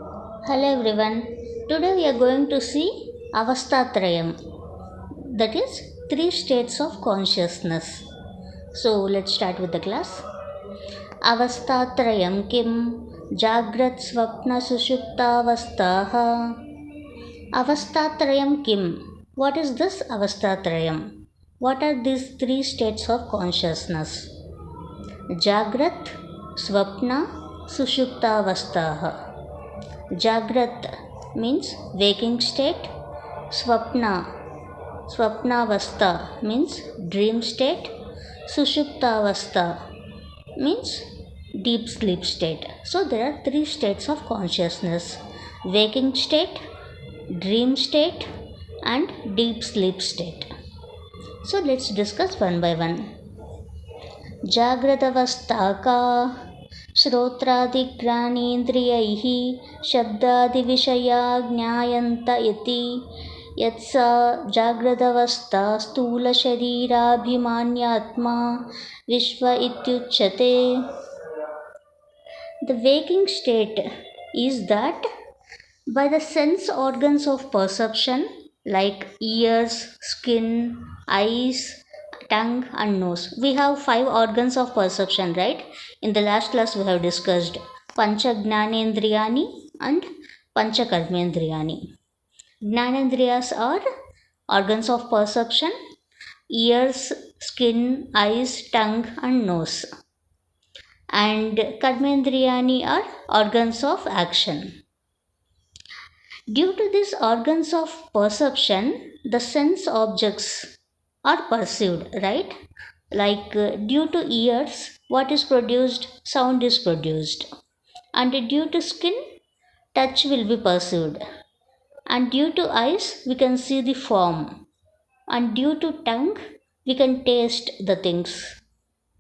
Hello everyone. Today we are going to see Avastatrayam, that is three states of consciousness. So let's start with the class. Avastatrayam kim Jagrat Swapna Sushuptavastaha. Avastatrayam kim. What is this Avastatrayam? What are these three states of consciousness? Jagrat, Swapna, Sushuptavastaha. Jagrat means waking state, Swapnavastha means dream state, Sushuptavastha means deep sleep state. So there are three states of consciousness: waking state, dream state, and deep sleep state. So let's discuss one by one. जाग्रदवस्था का श्रोत्रादिघ्राणेन्द्रियैः शब्दादिविषया ज्ञायन्त इति यत्सा जाग्रदवस्था स्थूलशरीराभिमान्यात्मा विश्व इत्युच्यते. The waking state is that by the sense organs of perception like ears, skin, eyes, tongue and nose. We have 5 organs of perception, right? In the last class we have discussed Pancha Gnanendriyani and Pancha Karmendriyani. Gnanendriyas are organs of perception, ears, skin, eyes, tongue and nose. And Karmendriyani are organs of action. Due to these organs of perception, the sense objects are perceived, right? Like due to ears, what is produced? Sound is produced. And due to skin, touch will be perceived. And due to eyes, we can see the form. And due to tongue, we can taste the things.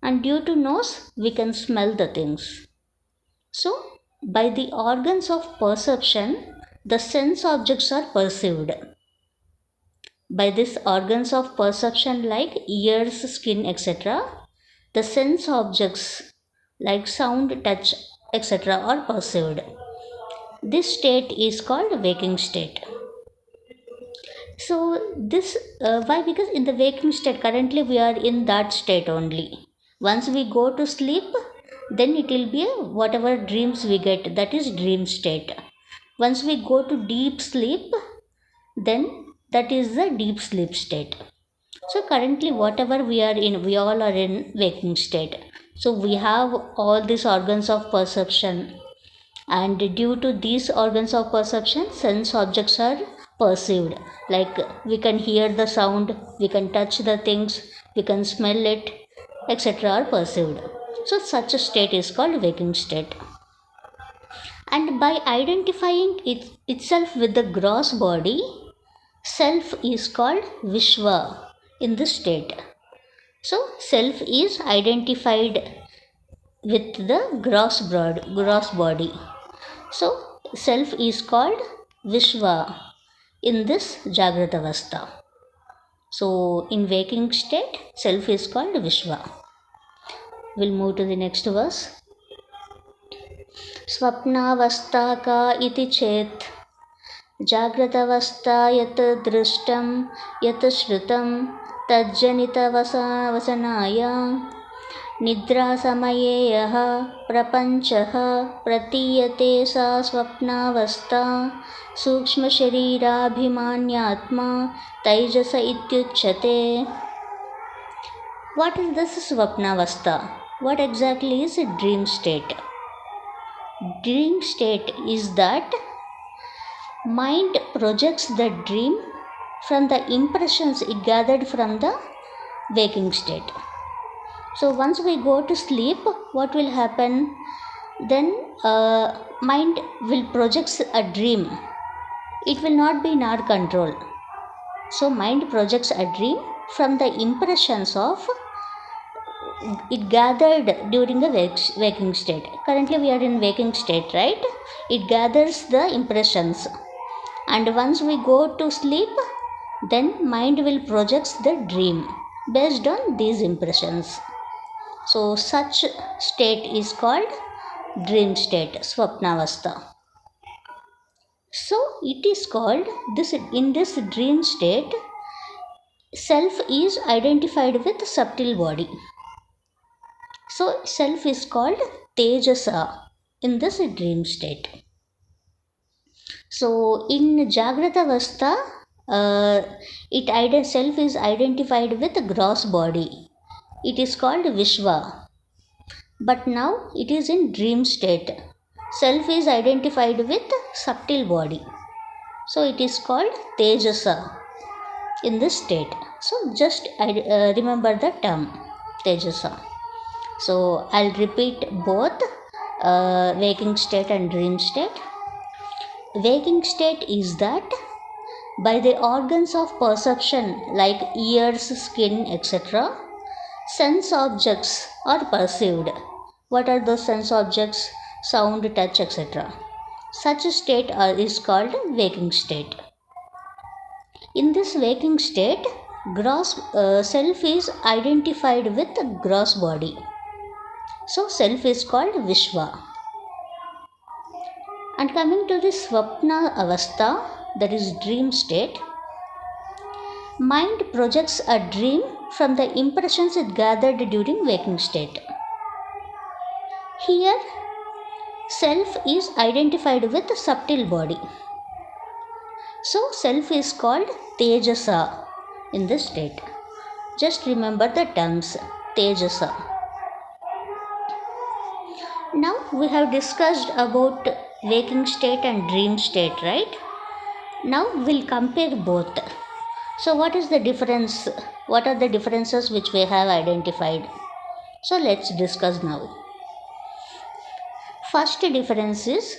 And due to nose, we can smell the things. So, by the organs of perception, the sense objects are perceived. By these organs of perception like ears, skin, etc., the sense objects like sound, touch, etc. are perceived. This state is called waking state. So this why? Because in the waking state currently we are in that state only. Once we go to sleep, then it will be whatever dreams we get, that is dream state. Once we go to deep sleep, then that is the deep sleep state. So currently whatever we are in, we all are in waking state. So we have all these organs of perception, and due to these organs of perception, sense objects are perceived. Like we can hear the sound, we can touch the things, we can smell it, etc. are perceived. So such a state is called waking state. And by identifying itself with the gross body, self is called Vishwa in this state. So self is identified with the gross body. So self is called Vishwa in this Jagrata Avastha. So in waking state, self is called Vishwa. We'll move to the next verse. स्वप्नावस्था का इति चेत् जाग्रतावस्था यत् दृष्टं यत् श्रुतं तज्जनितवसनाय निद्रासमये यः प्रपञ्चः प्रतीयते सा स्वप्नावस्था सूक्ष्मशरीराभिमान्यात्मा तैजस इत्युच्यते. What is this Swapnavastha? What exactly is a dream state? Dream state is that mind projects the dream from the impressions it gathered from the waking state. So once we go to sleep, what will happen? Then mind will project a dream. It will not be in our control. So mind projects a dream from the impressions of it gathered during the waking state. Currently we are in waking state, right? It gathers the impressions, and once we go to sleep, then mind will project the dream based on these impressions. So such state is called dream state, Swapnavastha. So it is called this. In this dream state, self is identified with subtle body. So self is called Tejasa in this dream state. So in Jagrata Avastha, self is identified with gross body. It is called Vishwa. But now it is in dream state. Self is identified with subtle body. So it is called Tejasa in this state. So just remember the term Tejasa. So I'll repeat both waking state and dream state. Waking state is that by the organs of perception like ears, skin, etc., sense objects are perceived. What are those sense objects? Sound, touch, etc. Such a state is called waking state. In this waking state, gross self is identified with gross body. So self is called Vishwa. And coming to the Swapna Avastha, that is dream state, mind projects a dream from the impressions it gathered during waking state. Here, self is identified with subtle body. So self is called Tejasa in this state. Just remember the terms Tejasa. Now we have discussed about waking state and dream state, right? Now we'll compare both. So what is the difference? What are the differences which we have identified? So let's discuss now. First difference is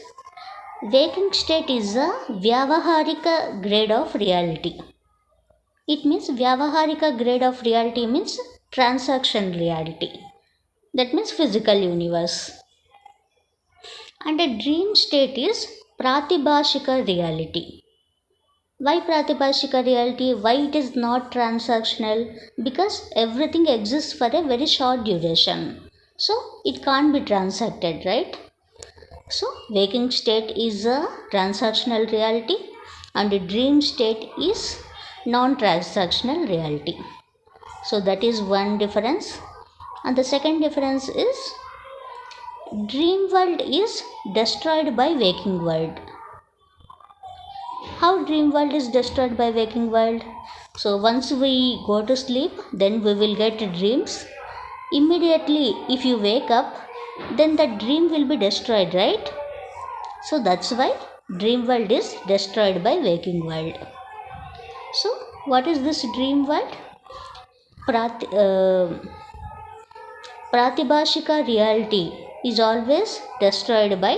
waking state is a Vyavaharika grade of reality. It means Vyavaharika grade of reality means transaction reality. That means physical universe. And a dream state is Pratibhashika reality. Why Pratibhashika reality? Why it is not transactional? Because everything exists for a very short duration. So it can't be transacted, right? So waking state is a transactional reality and a dream state is non-transactional reality. So that is one difference. And the second difference is dream world is destroyed by waking world. How dream world is destroyed by waking world? So once we go to sleep, then we will get dreams. Immediately if you wake up, then the dream will be destroyed, right? So that's why dream world is destroyed by waking world. So what is this dream world? Pratibhashika reality is always destroyed by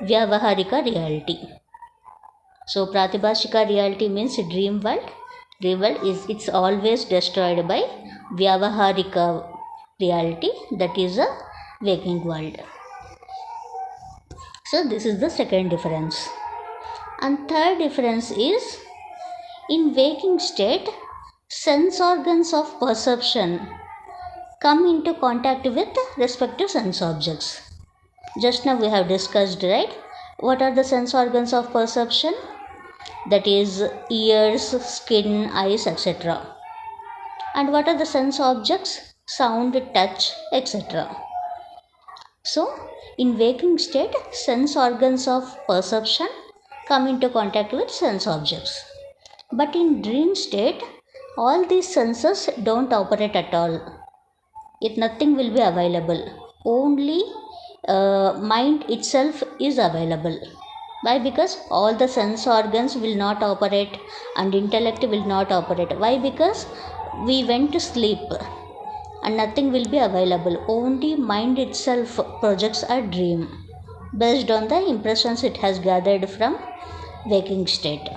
Vyavaharika reality. So Pratibhashika reality means dream world. Dream world is it's always destroyed by Vyavaharika reality, that is a waking world. So this is the second difference. And third difference is in waking state, sense organs of perception come into contact with respective sense objects. Just now we have discussed, right? What are the sense organs of perception? That is ears, skin, eyes, etc. And what are the sense objects? Sound, touch, etc. So in waking state, sense organs of perception come into contact with sense objects. But in dream state, all these senses don't operate at all. Yet nothing will be available. Only mind itself is available. Why? Because all the sense organs will not operate and intellect will not operate. Why? Because we went to sleep and nothing will be available. Only mind itself projects a dream based on the impressions it has gathered from waking state.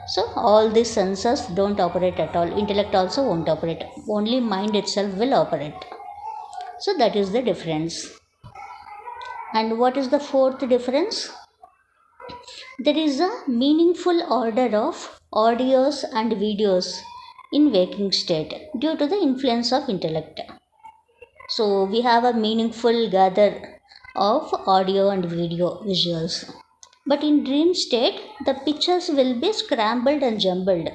So all these senses don't operate at all. Intellect also won't operate. Only mind itself will operate. So that is the difference. And what is the fourth difference? There is a meaningful order of audios and videos in waking state due to the influence of intellect. So we have a meaningful gather of audio and video visuals. But in dream state, the pictures will be scrambled and jumbled.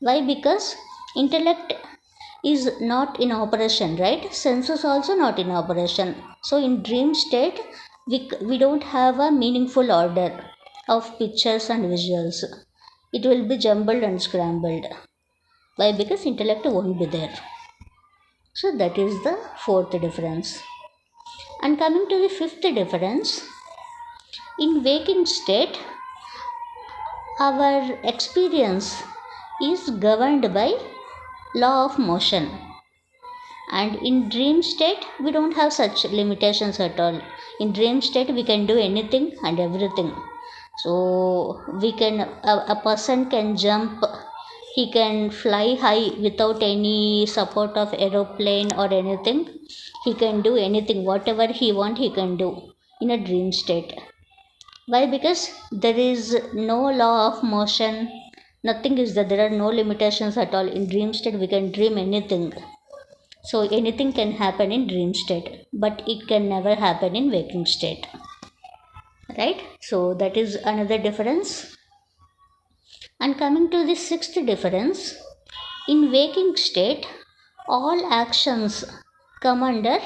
Why? Because intellect is not in operation, right? Senses also not in operation. So in dream state, we don't have a meaningful order of pictures and visuals. It will be jumbled and scrambled. Why? Because intellect won't be there. So that is the fourth difference. And coming to the fifth difference, in waking state, our experience is governed by law of motion, and in dream state we don't have such limitations at all. In dream state we can do anything and everything. So we can a person can jump, he can fly high without any support of aeroplane or anything. He can do anything, whatever he want he can do in a dream state. Why? Because there is no law of motion, nothing is there. There are no limitations at all. In dream state, we can dream anything. So anything can happen in dream state, but it can never happen in waking state. Right? So that is another difference. And coming to the sixth difference, in waking state, all actions come under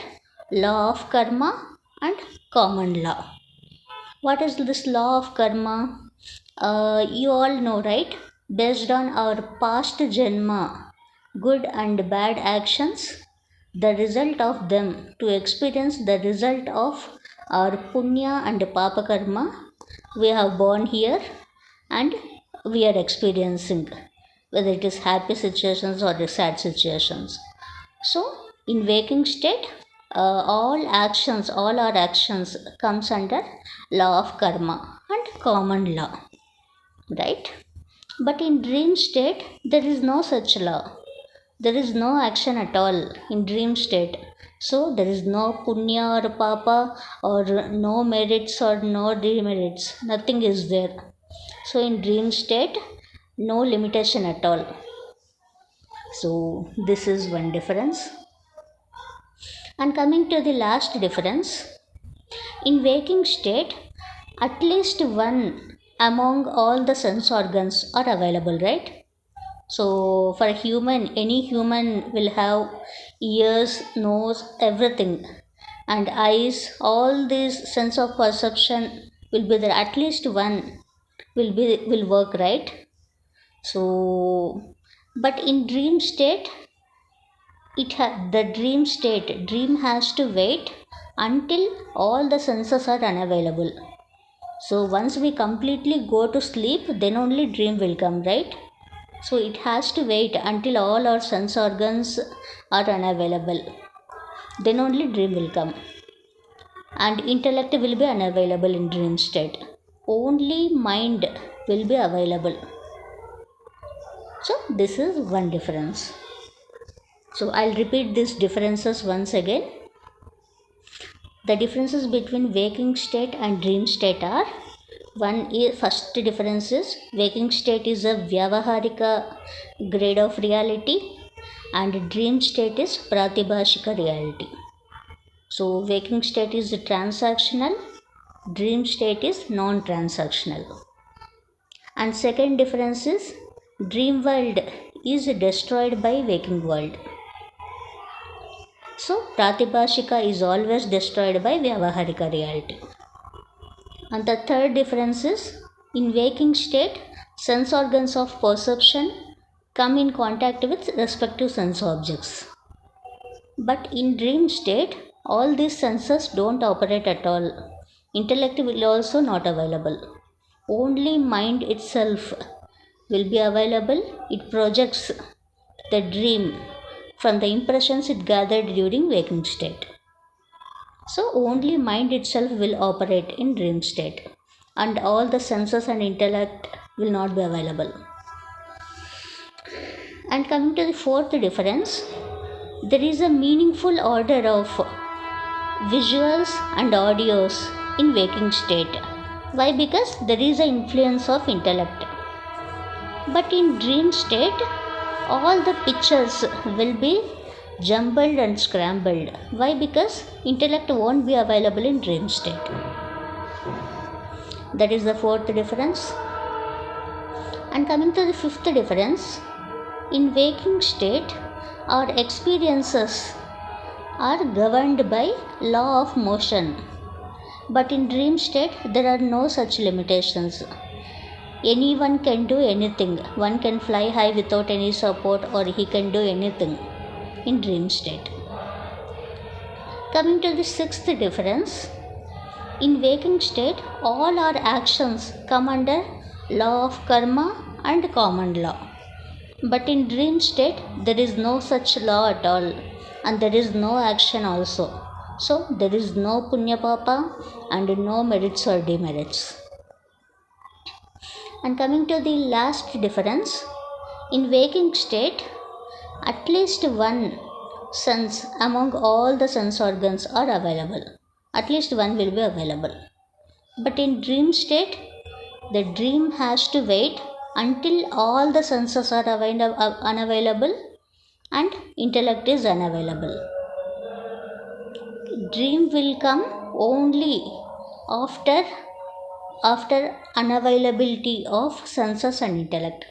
law of karma and common law. What is this law of karma? You all know, right? Based on our past janma, good and bad actions, the result of them, to experience the result of our punya and papa karma, we have born here and we are experiencing, whether it is happy situations or the sad situations. So in waking state, all our actions comes under law of karma and common law, right? But in dream state, there is no such law. There is no action at all in dream state. So there is no punya or papa or no merits or no demerits. Nothing is there. So in dream state, no limitation at all. So this is one difference. And coming to the last difference, in waking state, at least one among all the sense organs are available, right? So for a human, any human will have ears, nose, everything, and eyes. All these sense of perception will be there. At least one will work, right? So, but in dream state, the dream has to wait until all the senses are unavailable. So once we completely go to sleep, then only dream will come, right? So it has to wait until all our sense organs are unavailable. Then only dream will come. And intellect will be unavailable in dream state. Only mind will be available. So this is one difference. So I'll repeat these differences once again. The differences between waking state and dream state are: first difference is waking state is a vyavaharika grade of reality and dream state is pratibhashika reality. So waking state is transactional, dream state is non-transactional. And second difference is dream world is destroyed by waking world. So pratibhashika is always destroyed by vyavaharika reality. And the third difference is in waking state, sense organs of perception come in contact with respective sense objects. But in dream state, all these senses don't operate at all. Intellect will also not available. Only mind itself will be available. It projects the dream from the impressions it gathered during waking state. So only mind itself will operate in dream state and all the senses and intellect will not be available. And coming to the fourth difference, there is a meaningful order of visuals and audios in waking state. Why? Because there is an influence of intellect. But in dream state, all the pictures will be jumbled and scrambled. Why? Because intellect won't be available in dream state. That is the fourth difference. And coming to the fifth difference, in waking state, our experiences are governed by law of motion. But in dream state, there are no such limitations. Anyone can do anything. One can fly high without any support, or he can do anything in dream state. Coming to the sixth difference, in waking state, all our actions come under law of karma and common law. But in dream state, there is no such law at all, and there is no action also. So there is no punya papa and no merits or demerits. And coming to the last difference, in waking state, at least one sense among all the sense organs are available. At least one will be available. But in dream state, the dream has to wait until all the senses are unavailable and intellect is unavailable. Dream will come only after unavailability of senses and intellect.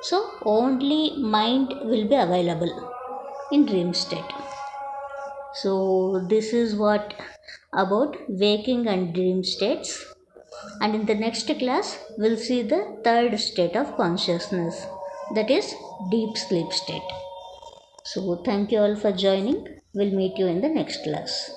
So only mind will be available in dream state. So this is what about waking and dream states. And in the next class, we'll see the third state of consciousness, that is deep sleep state. So thank you all for joining. We'll meet you in the next class.